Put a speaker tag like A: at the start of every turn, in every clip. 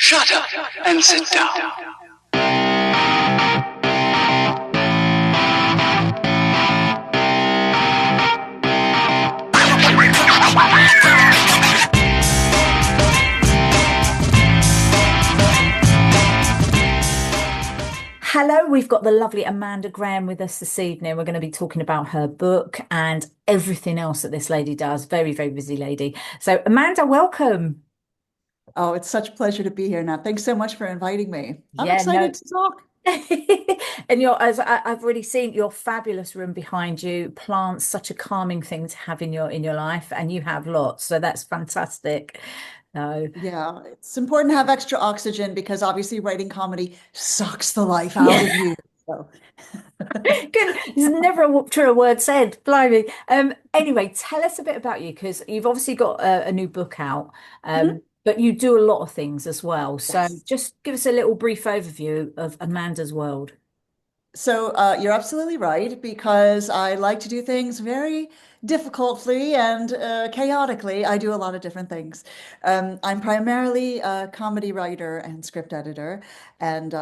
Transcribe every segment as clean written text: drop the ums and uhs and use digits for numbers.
A: Shut up and sit down.
B: Hello, we've got the lovely Amanda Graham with us this evening. We're going to be talking about her book and everything else that this lady does. Very, very busy lady. So, Amanda, welcome.
C: Oh, it's such a pleasure to be here now. Thanks so much for inviting me. I'm
B: Yeah,
C: excited
B: no.
C: to talk.
B: And as I've already seen your fabulous room behind you, plants, such a calming thing to have in your life, and you have lots, so that's fantastic. No.
C: Yeah, it's important to have extra oxygen because obviously writing comedy sucks the life out
B: Yeah.
C: of you. So,
B: Good. There's never a truer word said. Blimey. Anyway, tell us a bit about you because you've obviously got a new book out,
C: Mhm.
B: but you do a lot of things as well. So
C: Yes.
B: just give us a little brief overview of Amanda's world.
C: So you're absolutely right because I like to do things very difficultly and chaotically. I do a lot of different things. I'm primarily a comedy writer and script editor, and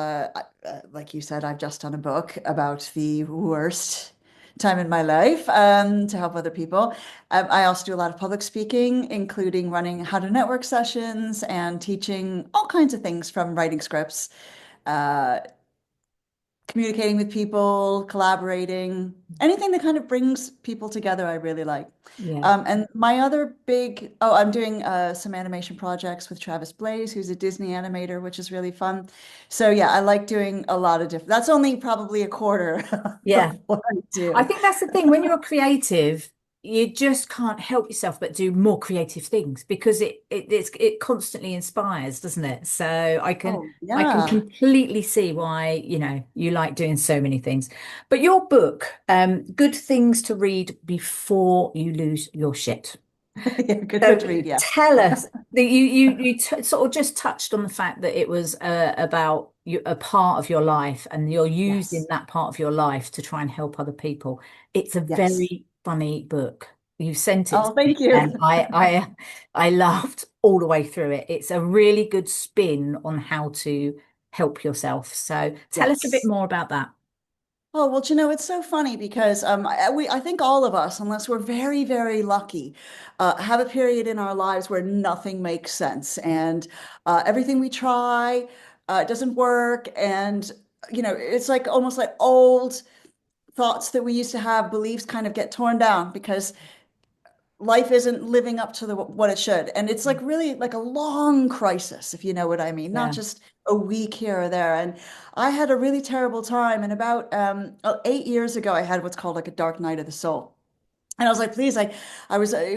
C: like you said, I've just done a book about the worst time in my life to help other people. I also do a lot of public speaking, including running how to network sessions and teaching all kinds of things from writing scripts. Uh, Communicating with people, collaborating, anything that kind of brings people together, I really like.
B: Yeah.
C: And my other I'm doing some animation projects with Travis Blaze, who's a Disney animator, which is really fun. So yeah, I like doing a lot of different, that's only probably a quarter
B: Yeah.
C: of what I
B: I
C: do.
B: think that's the thing. When you're creative, you just can't help yourself but do more creative things because it constantly inspires, doesn't it? So
C: Oh,
B: I can
C: yeah.
B: completely see why, you like doing so many things. But your book, Good Things to Read Before You Lose Your Shit.
C: Yeah, good
B: So
C: book to read, yeah.
B: tell us that you t sort of just touched on the fact that it was about a part of your life and you're using
C: Yes.
B: that part of your life to try and help other people. It's a
C: Yes.
B: very funny book. You sent it to
C: Oh, thank
B: me
C: you.
B: and I laughed all the way through it. It's a really good spin on how to help yourself. So tell us a bit
C: Yes.
B: more about that.
C: Oh, well, it's so funny because I think all of us, unless we're very, very lucky, have a period in our lives where nothing makes sense and everything we try doesn't work. And, it's like almost like old thoughts that we used to have, beliefs kind of get torn down because life isn't living up to what it should. And it's like really like a long crisis, if you know what I mean, not
B: Yeah.
C: just a week here or there. And I had a really terrible time. And about 8 years ago, I had what's called like a dark night of the soul. And I was like, please, it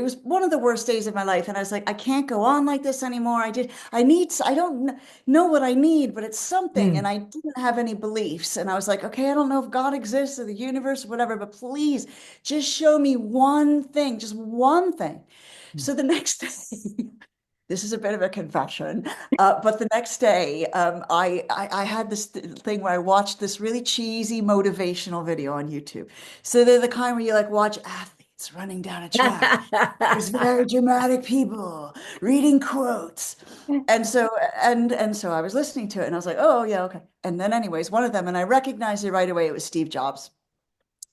C: was one of the worst days of my life. And I was like, I can't go on like this anymore. I don't know what I need, but it's something.
B: Mm.
C: And I didn't have any beliefs. And I was like, okay, I don't know if God exists or the universe or whatever, but please just show me one thing, just one thing. So the next day, this is a bit of a confession, but the next day, I had this thing where I watched this really cheesy motivational video on YouTube. So they're the kind where you like watch athletes running down a track. There's very dramatic people reading quotes. And so and so I was listening to it and I was like, oh yeah, okay. And then anyways, one of them, and I recognized it right away, it was Steve Jobs,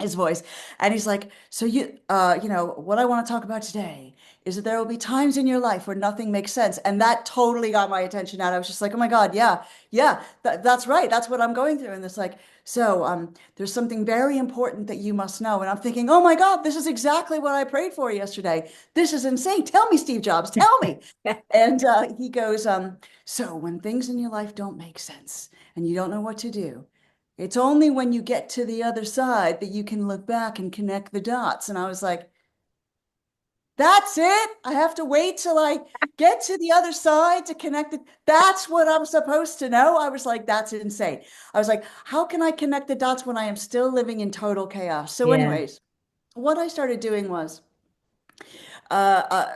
C: his voice. And he's like, so what I want to talk about today is that there will be times in your life where nothing makes sense. And that totally got my attention. And I was just like, oh my God, yeah, yeah, that's right. That's what I'm going through. And it's like, there's something very important that you must know. And I'm thinking, oh my God, this is exactly what I prayed for yesterday. This is insane. Tell me, Steve Jobs, tell me. And he goes, so when things in your life don't make sense and you don't know what to do, it's only when you get to the other side that you can look back and connect the dots. And I was like, that's it. I have to wait till I get to the other side to connect it. That's what I'm supposed to know. I was like, that's insane. I was like, how can I connect the dots when I am still living in total chaos? So,
B: Yeah.
C: anyways, what I started doing was uh, uh,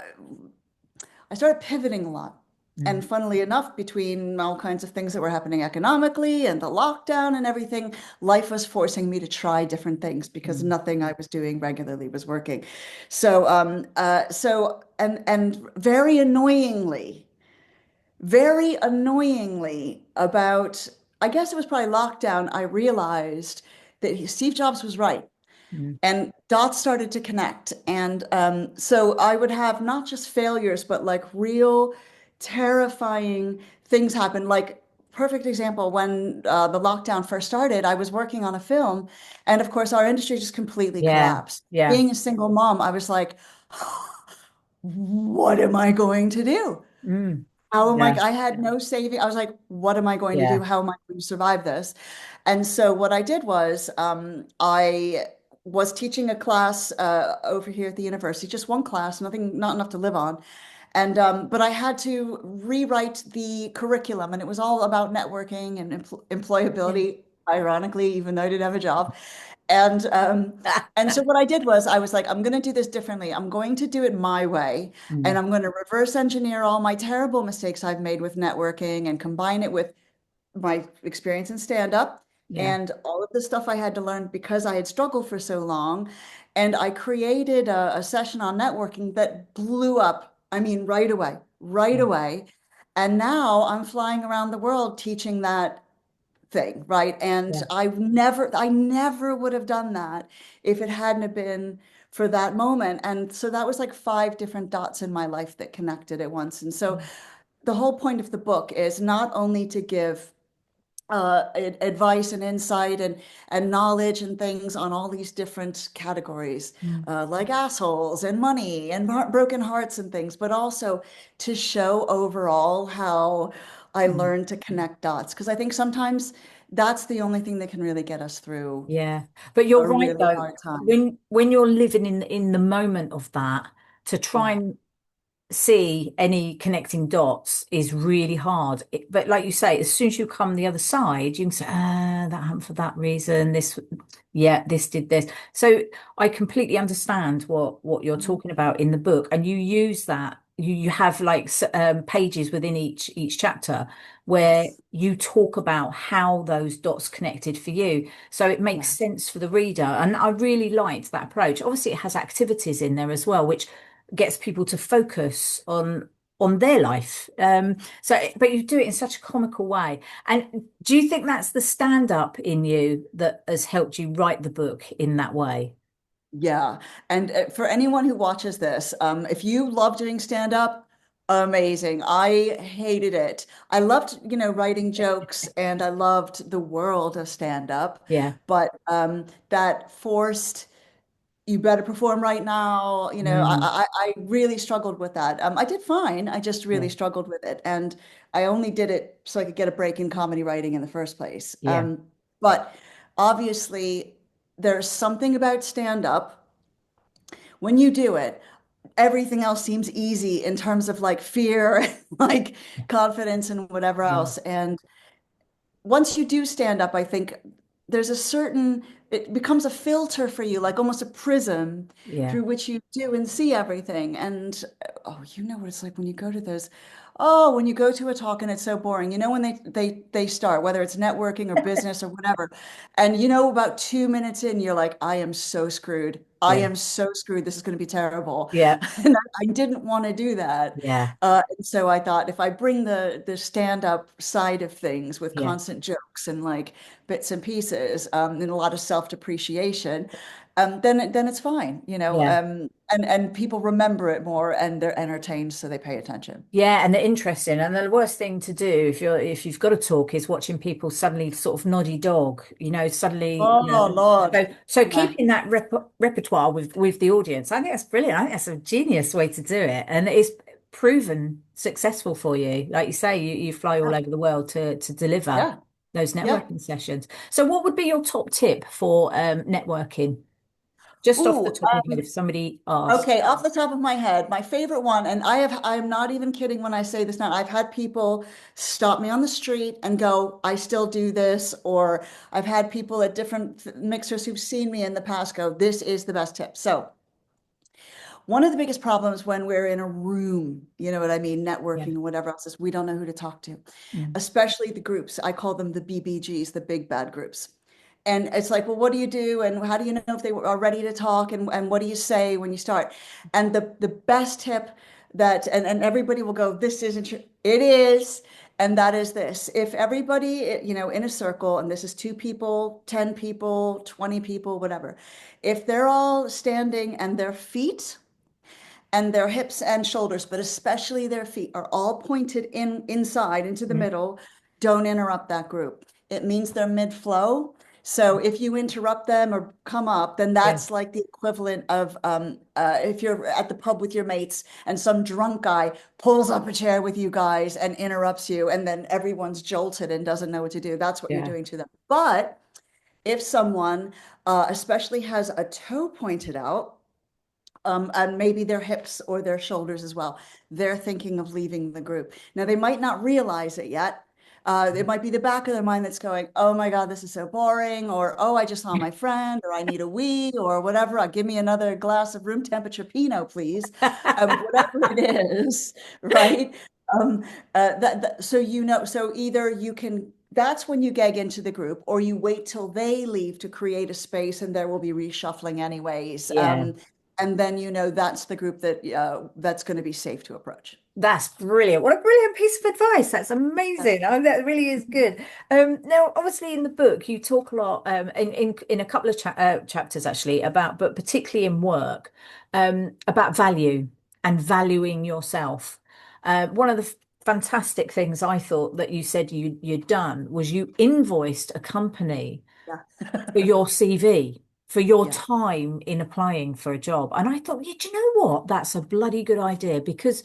C: I started pivoting a lot. And
B: Mm.
C: funnily enough, between all kinds of things that were happening economically and the lockdown and everything, life was forcing me to try different things because
B: Mm.
C: nothing I was doing regularly was working. So, and very annoyingly, very annoyingly, about, I guess it was probably lockdown, I realized that Steve Jobs was right.
B: Mm.
C: And dots started to connect. And so I would have not just failures, but like real terrifying things happen. Like, perfect example, when the lockdown first started, I was working on a film. And of course, our industry just completely
B: Yeah.
C: collapsed.
B: Yeah.
C: Being a single mom, I was like, what am I going to do?
B: Mm.
C: How am
B: Yeah.
C: I had no saving. I was like, what am I going to do?
B: Yeah.
C: How am I going to survive this? And so what I did was I was teaching a class over here at the university, just one class, nothing, not enough to live on. And but I had to rewrite the curriculum, and it was all about networking and
B: Yeah.
C: employability, ironically, even though I didn't have a job. And so what I did was I was like, I'm going to do this differently. I'm going to do it my way, and
B: Mm.
C: I'm going to reverse engineer all my terrible mistakes I've made with networking and combine it with my experience in stand up
B: Yeah.
C: and all of the stuff I had to learn because I had struggled for so long. And I created a session on networking that blew up. I mean, right away, right
B: Yeah.
C: away. And now I'm flying around the world teaching that thing, right? And
B: Yeah.
C: I never would have done that if it hadn't have been for that moment. And so that was like five different dots in my life that connected at once. And so the whole point of the book is not only to give advice and insight and knowledge and things on all these different categories,
B: Mm.
C: like assholes and money and broken hearts and things, but also to show overall how I
B: Mm.
C: learned to connect dots. Because I think sometimes that's the only thing that can really get us through
B: Yeah. But you're
C: a
B: right
C: really
B: though.
C: hard time.
B: When you're living in the moment of that, to try
C: Yeah.
B: and see any connecting dots is really hard. But like you say, as soon as you come the other side, you can say, ah, that happened for that reason. This, yeah, this did this. So I completely understand what you're
C: Mhm.
B: talking about in the book, and you use that. You have like pages within each chapter where
C: Yes.
B: you talk about how those dots connected for you. So it makes
C: Yeah.
B: sense for the reader. And I really liked that approach. Obviously, it has activities in there as well, which gets people to focus on their life. So, but you do it in such a comical way. And do you think that's the stand-up in you that has helped you write the book in that way?
C: Yeah. And for anyone who watches this, if you love doing stand up, amazing. I hated it. I loved, writing jokes, and I loved the world of stand up,
B: Yeah.
C: but that forced, you better perform right now.
B: Mm.
C: I really struggled with that. I did fine. I just
B: Yeah.
C: really struggled with it. And I only did it so I could get a break in comedy writing in the first place.
B: Yeah.
C: But obviously, there's something about stand up when you do it, everything else seems easy in terms of like fear, like confidence and whatever
B: Yeah.
C: else. And once you do stand up, I think there's a certain, it becomes a filter for you, like almost a prism
B: Yeah.
C: through which you do and see everything. And oh, you know what it's like when you go to those, oh, when you go to a talk and it's so boring. When they start, whether it's networking or business or whatever, and about 2 minutes in, you're like, I am so screwed. I
B: Yeah.
C: am so screwed. This is going to be terrible.
B: Yeah.
C: And I didn't want to do that.
B: Yeah.
C: And so I thought if I bring the stand-up side of things with
B: Yeah.
C: constant jokes and like bits and pieces, and a lot of self-depreciation, then it's fine,
B: Yeah.
C: and people remember it more and they're entertained, so they pay attention.
B: Yeah, and they're interesting. And the worst thing to do if you've got to talk is watching people suddenly sort of noddy dog, suddenly,
C: Oh, Lord.
B: so
C: Yeah.
B: keeping that repertoire with the audience, I think that's brilliant. I think that's a genius way to do it. And it's proven successful for you. Like you say, you fly all
C: Yeah.
B: over the world to deliver
C: Yeah.
B: those
C: Yeah.
B: networking sessions. So what would be your top tip for networking? Just off the
C: Ooh,
B: top of your head, if somebody asked.
C: okay, off the top of my head, my favorite one, and I'm not even kidding when I say this now. I've had people stop me on the street and go, I still do this, or I've had people at different mixers who've seen me in the past go, this is the best tip. So, one of the biggest problems when we're in a room, you know what I mean,
B: Yeah.
C: networking and whatever else, is we don't know who to talk to,
B: Mm.
C: especially the groups. I call them the BBGs, the big bad groups. And it's like, well, what do you do? And how do you know if they are ready to talk? And what do you say when you start? And the best tip and everybody will go, this isn't true. It is. And that is this. If everybody, in a circle, and this is two people, 10 people, 20 people, whatever, if they're all standing and their feet and their hips and shoulders, but especially their feet, are all pointed inside into the
B: Mm.
C: middle, don't interrupt that group. It means they're mid-flow. So if you interrupt them or come up, then
B: Yeah,
C: that's like the equivalent of if you're at the pub with your mates and some drunk guy pulls up a chair with you guys and interrupts you, and then everyone's jolted and doesn't know what to do. That's what you're
B: yeah,
C: doing to them. But if someone especially has a toe pointed out, and maybe their hips or their shoulders as well, they're thinking of leaving the group. Now, they might not realize it yet. It might be the back of their mind that's going, oh my God, this is so boring, or oh, I just saw my friend, or I need a wee, or whatever. Give me another glass of room temperature Pinot, please. Whatever it is, right? Um, so so either you can, that's when you gag into the group, or you wait till they leave to create a space, and there will be reshuffling anyways.
B: yeah.
C: And then that's the group that's going to be safe to approach.
B: That's brilliant. What a brilliant piece of advice. That's amazing. Oh, that really is good. Now, obviously, in the book, you talk a lot, in a couple of chapters actually about, but particularly in work, about value and valuing yourself. One of the fantastic things I thought that you said you'd done was you invoiced a company
C: Yeah.
B: for your CV, for your
C: Yeah.
B: time in applying for a job. And I thought, yeah, do you know what? That's a bloody good idea, because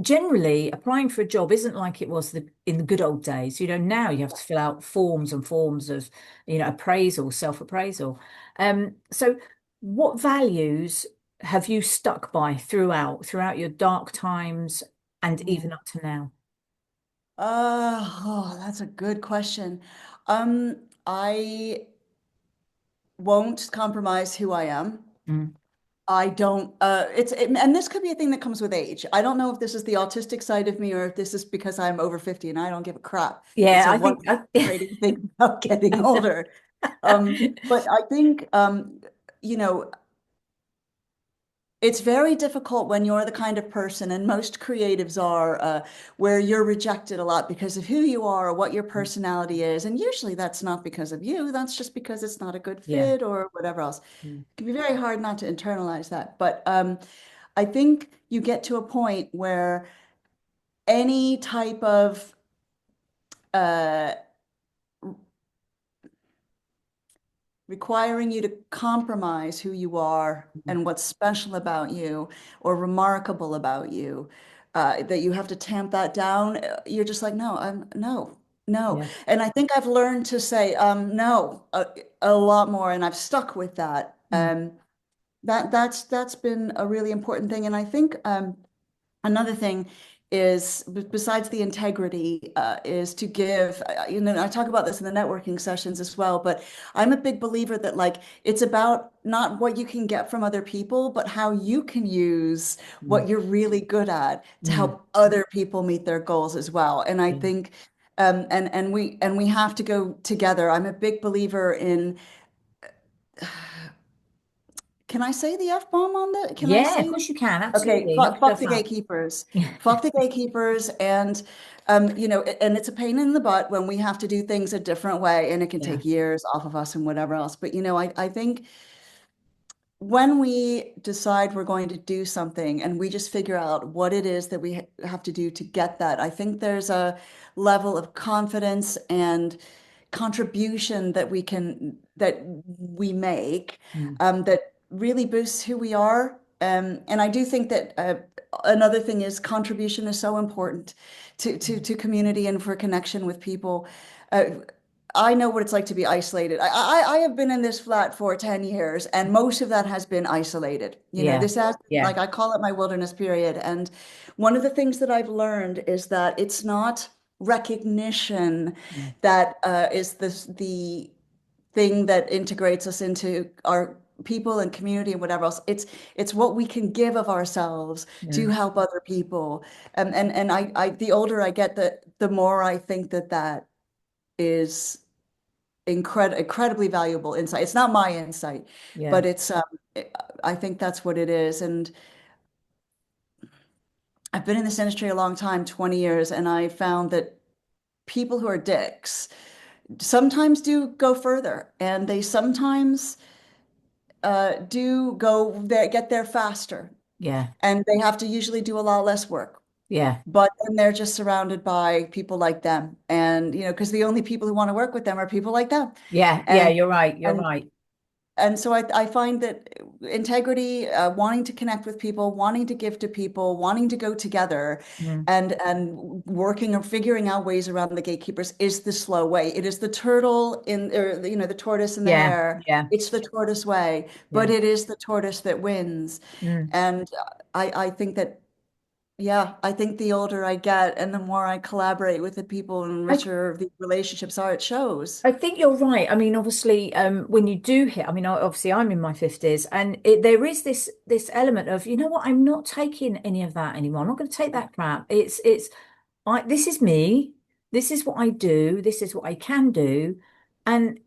B: generally applying for a job isn't like it was in the good old days. Now you have to fill out forms and forms of, appraisal, self-appraisal. So what values have you stuck by throughout your dark times and even up to now?
C: That's a good question. I won't compromise who I am.
B: Mm.
C: I don't, and this could be a thing that comes with age. I don't know if this is the autistic side of me or if this is because I'm over 50 and I don't give a crap. It's
B: Yeah,
C: a
B: I think
C: wonderful, frustrating thing about getting older. But I think, you know, it's very difficult when you're the kind of person, and most creatives are, where you're rejected a lot because of who you are or what your personality is. And usually that's not because of you, that's just because it's not a good
B: yeah.
C: fit or whatever else.
B: Mm.
C: It can be very hard not to internalize that. But I think you get to a point where any type of uh, requiring you to compromise who you are
B: Mm.
C: and what's special about you or remarkable about you, that you have to tamp that down. You're just like, no, no, no.
B: Yeah,
C: And I think I've learned to say no a lot more, and I've stuck with that.
B: mm.
C: That's been a really important thing. And I think another thing is, besides the integrity, is to give, I talk about this in the networking sessions as well, but I'm a big believer that like it's about not what you can get from other people, but how you can use
B: Mm.
C: what you're really good at to
B: Mm.
C: help other people meet their goals as well. And I
B: Yeah.
C: think and we have to go together. I'm a big believer in, can I say the F-bomb on that? Can I
B: Yeah, of
C: say
B: course you can.
C: Okay,
B: Absolutely. Knock
C: fuck
B: yourself
C: the
B: out.
C: gatekeepers. Fuck the gatekeepers. And, and it's a pain in the butt when we have to do things a different way, and it can
B: Yeah.
C: take years off of us and whatever else. But, I think when we decide we're going to do something and we just figure out what it is that we have to do to get that, I think there's a level of confidence and contribution that we make,
B: Mm.
C: that really boosts who we are. And I do think that another thing is contribution is so important to community and for connection with people. Uh, I know what it's like to be isolated. I have been in this flat for 10 years, and most of that has been isolated.
B: Yeah.
C: This has,
B: Yeah.
C: like, I call it my wilderness period. And one of the things that I've learned is that it's not recognition
B: Mm.
C: that is the thing that integrates us into our people and community and whatever else. It's what we can give of ourselves
B: Yeah.
C: to help other people. And I the older I get, the more I think that is incredibly valuable insight. It's not my insight,
B: Yeah.
C: but I think that's what it is. And I've been in this industry a long time, 20 years, and I found that people who are dicks sometimes do go further, and they sometimes do go there, get there faster,
B: Yeah.
C: and they have to usually do a lot less work.
B: Yeah.
C: But then they're just surrounded by people like them, and because the only people who want to work with them are people like them,
B: Yeah. Yeah.
C: and
B: You're right. You're
C: and
B: right.
C: and so I find that integrity, wanting to connect with people, wanting to give to people, wanting to go together,
B: Mm.
C: and working or figuring out ways around the gatekeepers is the slow way. It is the turtle in, or the tortoise in the
B: Yeah.
C: hare.
B: Yeah.
C: It's the tortoise way,
B: Yeah.
C: but it is the tortoise that wins.
B: Mm.
C: And I think that, yeah, I think the older I get and the more I collaborate with the people and
B: I
C: richer the relationships are, it shows.
B: I think you're right. I mean, obviously, when you do hit, I mean, obviously, I'm in my 50s, and there is this element of, you know what, I'm not taking any of that anymore. I'm not going to take that crap. This is me. This is what I do. This is what I can do, and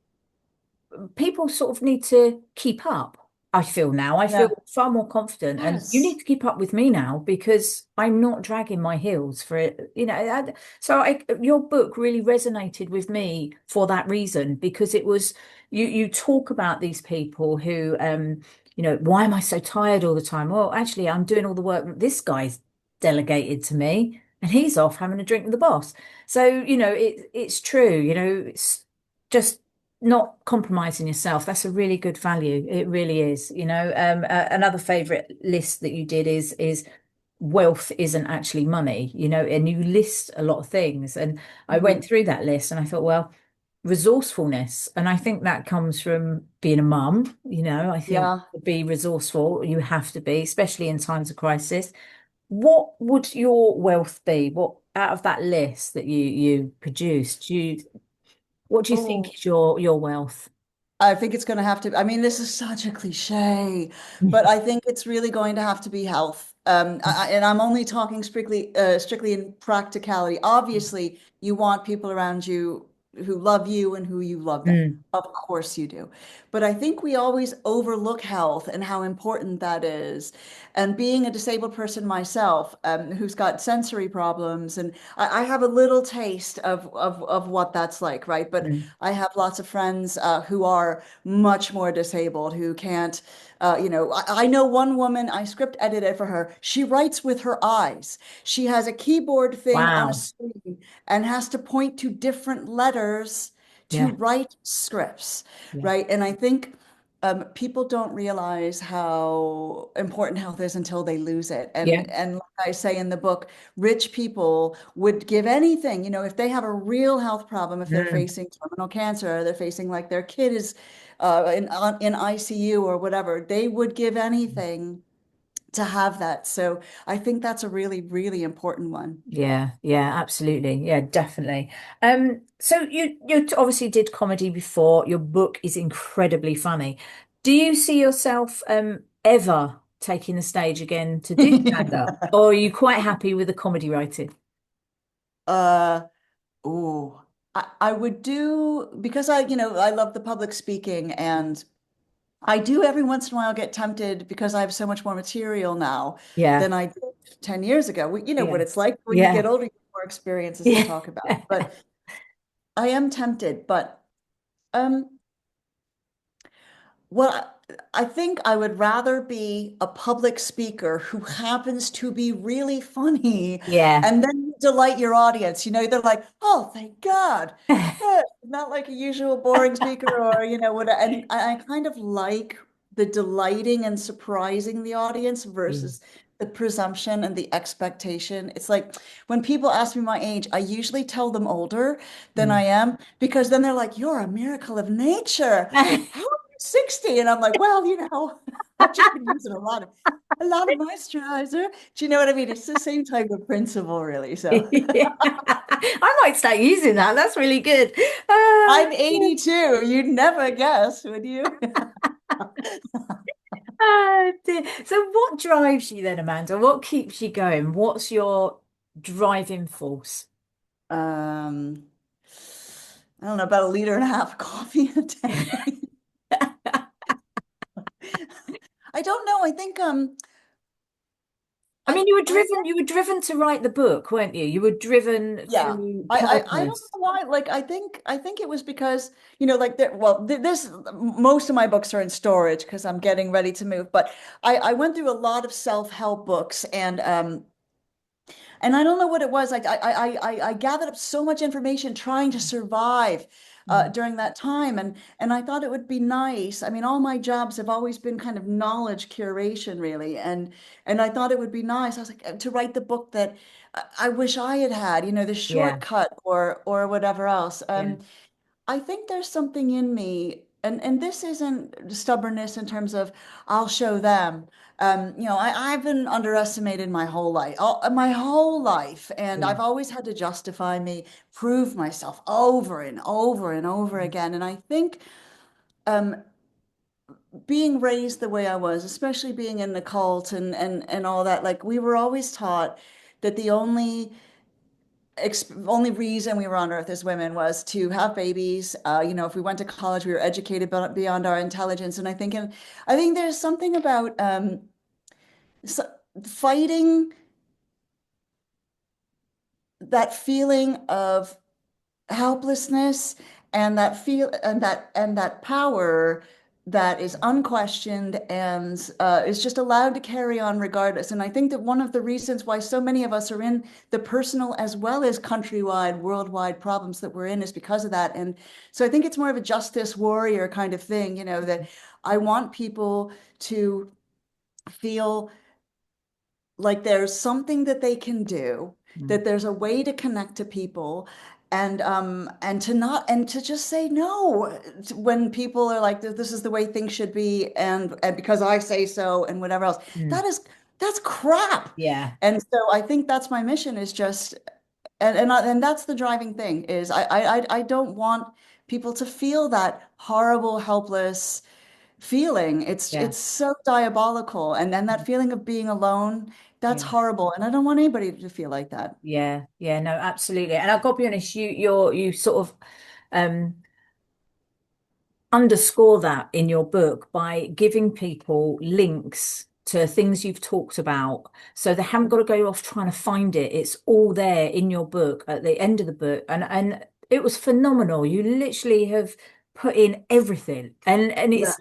B: people sort of need to keep up. I feel now. I feel
C: Yeah.
B: far more confident, and you need
C: Yes.
B: to keep up with me now because I'm not dragging my heels for it. Your book really resonated with me for that reason because it was you talk about these people who, why am I so tired all the time? Well, actually, I'm doing all the work that this guy's delegated to me, and he's off having a drink with the boss. So, it's true. It's just not compromising yourself. That's a really good value. It really is. Another favorite list that you did is wealth isn't actually money, and you list a lot of things. And I went
C: Mhm.
B: through that list and I thought, well, resourcefulness. And I think that comes from being a mum, I think
C: Yeah.
B: to be resourceful, you have to be, especially in times of crisis. What would your wealth be? What out of that list that you produced, what do you think
C: Oh,
B: is your wealth?
C: I think it's going to have to. I mean, this is such a cliche, but I think it's really going to have to be health. And I'm only talking strictly in practicality. Obviously, you want people around you who love you and who you love them.
B: Mm,
C: Of course you do. But I think we always overlook health and how important that is. And being a disabled person myself, who's got sensory problems, and I have a little taste of what that's like, right? But
B: mm.
C: I have lots of friends who are much more disabled, who can't, I know one woman, I script edited for her. She writes with her eyes. She has a keyboard thing on a
B: Wow.
C: screen and has to point to different letters to
B: Yeah.
C: write scripts,
B: Yeah.
C: right? And I think people don't realize how important health is until they lose it.
B: Yeah.
C: And like I say in the book, rich people would give anything, if they have a real health problem, if they're
B: Mm.
C: facing terminal cancer, or they're facing like their kid is in ICU or whatever, they would give anything to have that. So I think that's a really, really important one.
B: Yeah. Yeah. Absolutely. Yeah. Definitely. So you obviously did comedy before. Your book is incredibly funny. Do you see yourself ever taking the stage again to do stand up, or are you quite happy with the comedy writing?
C: Uh, oh, I would do because I love the public speaking, and I do every once in a while get tempted because I have so much more material now
B: Yeah.
C: than I did 10 years ago. You know what
B: Yeah.
C: it's like when you get
B: Yeah.
C: older, you have more experiences to
B: Yeah.
C: talk about. But I am tempted, but um well, I think I would rather be a public speaker who happens to be really funny
B: Yeah.
C: and then you delight your audience. They're like, oh, thank God. Not like a usual boring speaker or, what. And I kind of like the delighting and surprising the audience
B: Yeah.
C: versus the presumption and the expectation. It's like when people ask me my age, I usually tell them older than I
B: Mm.
C: am because then they're like, you're a miracle of nature. How 60, and I'm like, well, I've just been using a lot of moisturizer. Do you know what I mean? It's the same type of principle, really. So
B: Yeah. I might start using that. That's really good.
C: I'm 82. You'd never guess, would you?
B: Dear. So what drives you then, Amanda? What keeps you going? What's your driving force?
C: Um, I don't know, about a liter and a half of coffee a day. I don't know. I think
B: I mean,
C: I
B: you were driven to write the book, weren't you? You were driven
C: Yeah.
B: through
C: I don't
B: purpose.
C: know why. Like, I think it was because, like, well, this, most of my books are in storage because I'm getting ready to move. But I went through a lot of self-help books, and I don't know what it was. Like, I gathered up so much information trying to survive
B: Mm.
C: during that time, and I thought it would be nice. I mean, all my jobs have always been kind of knowledge curation, really, and I thought it would be nice. I was like, to write the book that I wish I had had, the
B: Yeah,
C: shortcut or whatever else.
B: yeah,
C: I think there's something in me, and this isn't stubbornness in terms of I'll show them. I've been underestimated my whole life, and
B: yeah.
C: I've always had to justify me, prove myself over and over and over again. And I think um, being raised the way I was, especially being in the cult and all that, like we were always taught that the only reason we were on earth as women was to have babies. If we went to college, we were educated beyond our intelligence. And I think there's something about fighting that feeling of helplessness and that power that is unquestioned and is just allowed to carry on regardless. And I think that one of the reasons why so many of us are in the personal as well as countrywide, worldwide problems that we're in is because of that. And so I think it's more of a justice warrior kind of thing, that I want people to feel like there's something that they can do,
B: Mm.
C: that there's a way to connect to people, and to just say no when people are like, this is the way things should be, and because I say so and whatever else.
B: Mm.
C: That is that's crap.
B: Yeah,
C: And so I think that's my mission, is just, and that's the driving thing, is I don't want people to feel that horrible, helpless feeling.
B: yeah.
C: It's so diabolical. And then that feeling of being alone, that's
B: Yeah.
C: horrible. And I don't want anybody to feel like that.
B: Yeah, yeah, no, absolutely. And I've got to be honest, you sort of um underscore that in your book by giving people links to things you've talked about. So they haven't got to go off trying to find it. It's all there in your book at the end of the book. And it was phenomenal. You literally have put in everything. And
C: Yeah.
B: it's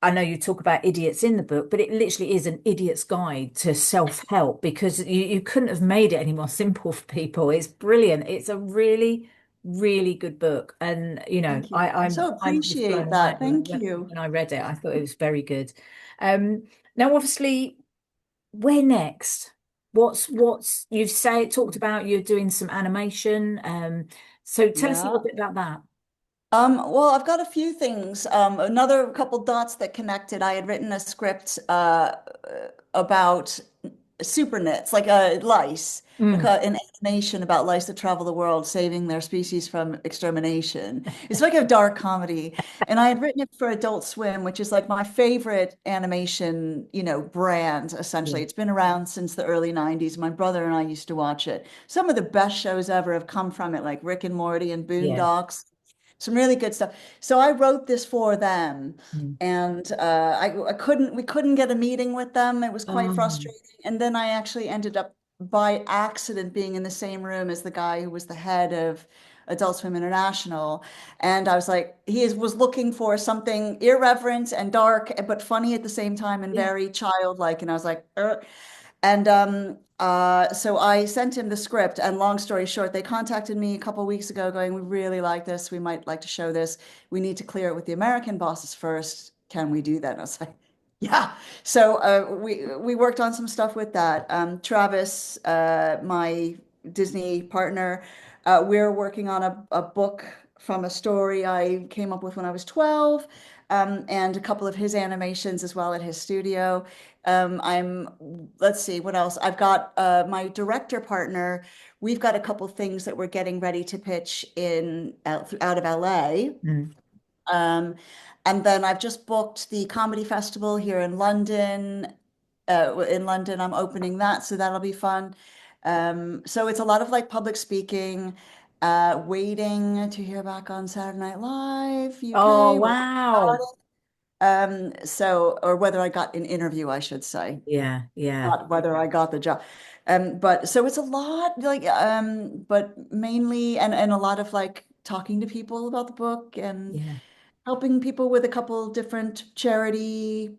B: I know you talk about idiots in the book, but it literally is an idiot's guide to self-help because you couldn't have made it any more simple for people. It's brilliant. It's a really, really good book. And
C: Thank you. I so
B: I was blown
C: appreciate
B: away
C: that. Thank you.
B: when I read it. I thought it was very good. Now obviously, where next? What's you've talked about you're doing some animation. So tell us a little
C: Yeah.
B: bit about that.
C: Well, I've got a few things. Another couple dots that connected. I had written a script about super nits, like lice, like
B: Mm,
C: an animation about lice that travel the world, saving their species from extermination. It's like a dark comedy, and I had written it for Adult Swim, which is like my favorite animation, brand.
B: yeah,
C: Essentially, it's been around since the early '90s. My brother and I used to watch it. Some of the best shows ever have come from it, like Rick and Morty and
B: yeah.
C: Boondocks. Some really good stuff. So I wrote this for them,
B: Mm.
C: and we couldn't get a meeting with them. It was quite
B: Um,
C: frustrating. And then I actually ended up by accident being in the same room as the guy who was the head of Adult Swim International. And I was like, was looking for something irreverent and dark, but funny at the same time and
B: yeah.
C: very childlike. And I was like, and so I sent him the script, and long story short, they contacted me a couple of weeks ago going, we really like this. We might like to show this. We need to clear it with the American bosses first. Can we do that? And I was like, yeah. So we worked on some stuff with that. Travis, my Disney partner, we're working on a book from a story I came up with when I was 12, and a couple of his animations as well at his studio. Let's see what else. I've got my director partner. We've got a couple things that we're getting ready to pitch out of LA.
B: Mm.
C: Um, and then I've just booked the comedy festival here in London. In London, I'm opening that, so that'll be fun. So it's a lot of like public speaking, waiting to hear back on Saturday Night Live
B: Oh,
C: UK. We're working on
B: wow.
C: it. So, or whether I got an interview, I should say,
B: Yeah, yeah,
C: not whether I got the job. But so it's a lot like, but mainly, and a lot of like talking to people about the book and
B: yeah,
C: helping people with a couple different charity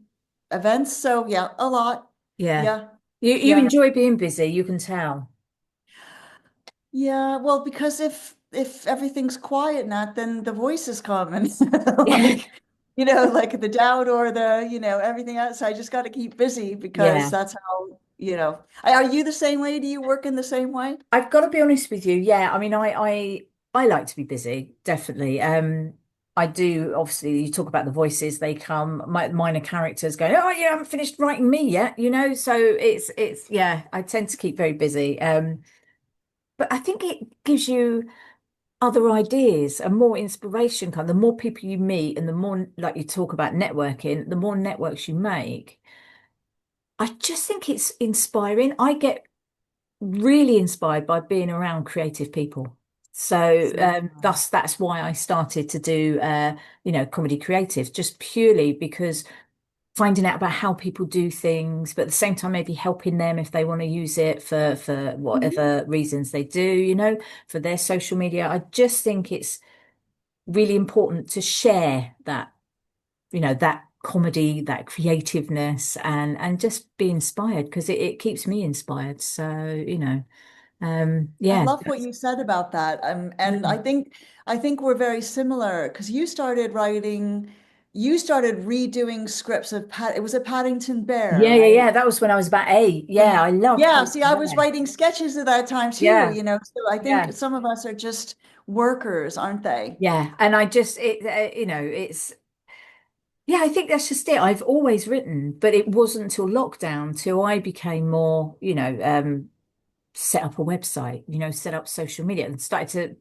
C: events. So yeah, a lot.
B: yeah.
C: Yeah.
B: You
C: Yeah.
B: enjoy being busy, you can tell.
C: Yeah, well, because if everything's quiet, Nat, then the voices come and
B: Yeah,
C: like, like the doubt or the, everything else. I just got to keep busy because
B: yeah.
C: that's how, are you the same way? Do you work in the same way?
B: I've got to be honest with you. Yeah, I mean, I like to be busy, definitely. I do. Obviously, you talk about the voices; they come. My minor characters going, "Oh, you haven't finished writing me yet," So it's yeah. I tend to keep very busy. But I think it gives you other ideas and more inspiration. The more people you meet, and the more like you talk about networking, the more networks you make. I just think it's inspiring. I get really inspired by being around creative people. So
C: So,
B: thus that's why I started to do comedy creative, just purely because finding out about how people do things, but at the same time maybe helping them if they want to use it for
C: Mhm.
B: whatever reasons they do, for their social media. I just think it's really important to share that, that comedy, that creativeness and just be inspired because it keeps me inspired. So,
C: I
B: yeah,
C: love what you said about that. And
B: mm.
C: I think we're very similar because you started redoing scripts of it was a Paddington Bear,
B: Yeah, yeah,
C: right?
B: yeah. That was when I was about 8. Yeah, I loved
C: Yeah, see,
B: Paddington
C: I was
B: Bear.
C: writing sketches at that time too,
B: Yeah,
C: so I
B: yeah,
C: think some of us are just workers, aren't they?
B: yeah. And I just, it's, yeah, I think that's just it. I've always written, but it wasn't until lockdown till I became more, set up a website, set up social media and started to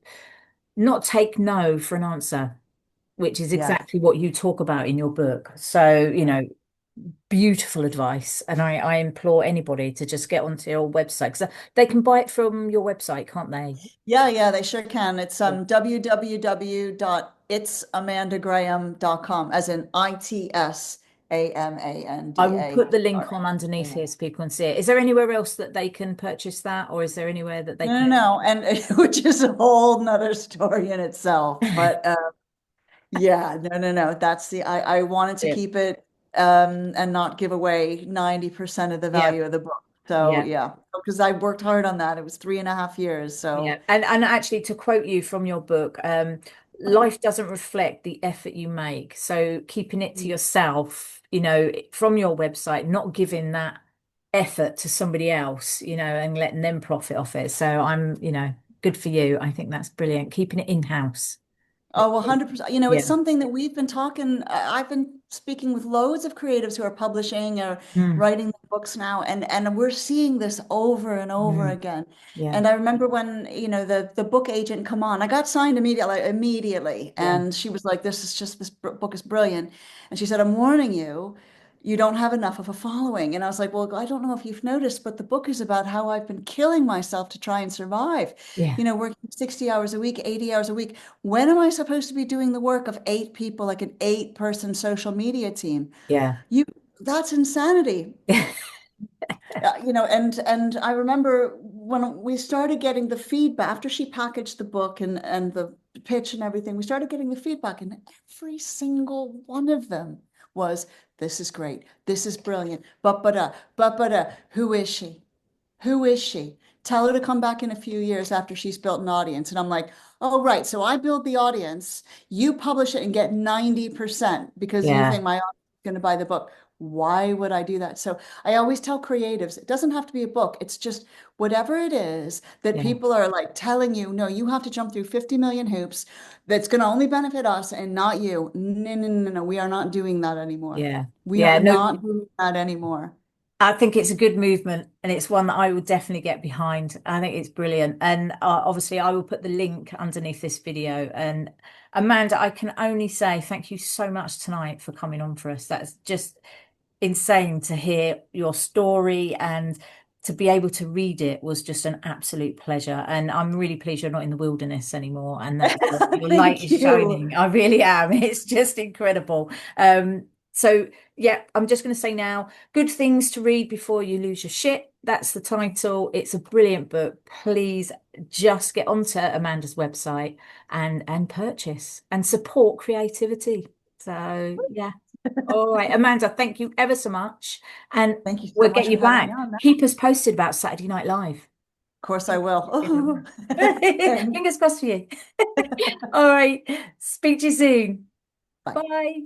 B: not take no for an answer, which is
C: Yes.
B: exactly what you talk about in your book. So,
C: Yeah.
B: beautiful advice. And I implore anybody to just get onto your website because they can buy it from your website, can't they?
C: Yeah, yeah, they sure can. It's
B: Yeah.
C: www.itsamandagraham.com, as in
B: I will put the link on underneath
C: Itamandaggraham.
B: here so people can see it. Is there anywhere else that they can purchase that, or is there anywhere that they
C: No,
B: can?
C: no, no, and which is a whole nother story in itself. But yeah, no, no, no. I wanted to
B: Yeah,
C: keep it and not give away 90% of the
B: yeah,
C: value of the book. So
B: yeah.
C: yeah, because I worked hard on that. It was 3.5 years.
B: Yeah,
C: So
B: and actually, to quote you from your book, life doesn't reflect the effort you make. So keeping it to yourself, from your website, not giving that effort to somebody else, and letting them profit off it. So good for you. I think that's brilliant. Keeping it in-house.
C: Oh, 100%.
B: Yeah.
C: It's something that we've been talking. I've been speaking with loads of creatives who are publishing or
B: Mm,
C: writing books now, and we're seeing this over and over
B: mm,
C: again.
B: yeah,
C: And I remember when, the book agent come on, I got signed immediately,
B: yeah,
C: and she was like, this book is brilliant. And she said, I'm warning you, you don't have enough of a following. And I was like, well, I don't know if you've noticed, but the book is about how I've been killing myself to try and survive.
B: yeah,
C: Working 60 hours a week, 80 hours a week. When am I supposed to be doing the work of 8 people, like an 8-person social media team?
B: yeah,
C: You, that's insanity. And I remember when we started getting the feedback after she packaged the book and the pitch and everything, we started getting the feedback, and every single one of them was, "This is great. This is brilliant. But who is she? Who is she? Tell her to come back in a few years after she's built an audience." And I'm like, oh, right. So I build the audience, you publish it and get 90% because you
B: yeah,
C: think my audience is going to buy the book. Why would I do that? So I always tell creatives, it doesn't have to be a book. It's just whatever it is that
B: yeah,
C: people are like telling you, no, you have to jump through 50 million hoops. That's going to only benefit us and not you. No, no, no, no. We are not doing that anymore.
B: yeah,
C: We
B: yeah.
C: are
B: No,
C: not doing that anymore.
B: I think it's a good movement and it's one that I will definitely get behind. I think it's brilliant. And obviously, I will put the link underneath this video. And Amanda, I can only say thank you so much tonight for coming on for us. That's just insane to hear your story and to be able to read it was just an absolute pleasure. And I'm really pleased you're not in the wilderness anymore and that your light
C: Thank
B: is
C: you.
B: shining. I really am. It's just incredible. So yeah, I'm just going to say now, Good Things to Read Before You Lose Your Shit. That's the title. It's a brilliant book. Please just get onto Amanda's website and purchase and support creativity. So yeah. All right, Amanda, thank you ever so much. And
C: Thank you so
B: we'll
C: much
B: get
C: for
B: you
C: having me
B: back.
C: on. Of
B: Keep us posted about Saturday Night Live.
C: course I will. Thanks.
B: Fingers crossed for you. All right. Speak to you soon.
C: Bye.
B: Bye.